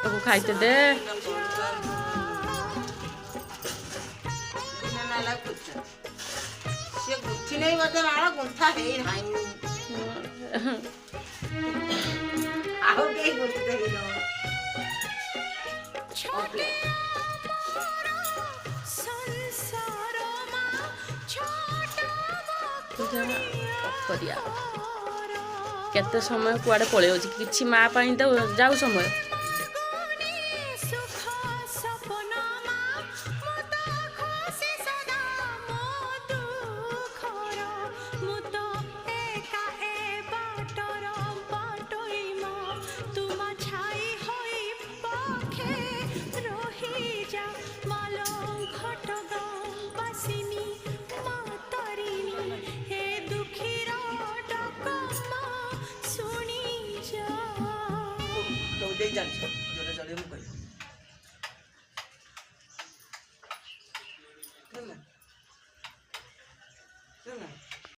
को खाइते दे नहीं बदे मारा गुंथा है ही नहीं आओ के गुंथे ही लो छोटे संसार मा छोटा करिया केते समय कुआडे पळे होची किछि मा पाई तो जाऊ समय दे जान जोरे जोरे मु कहि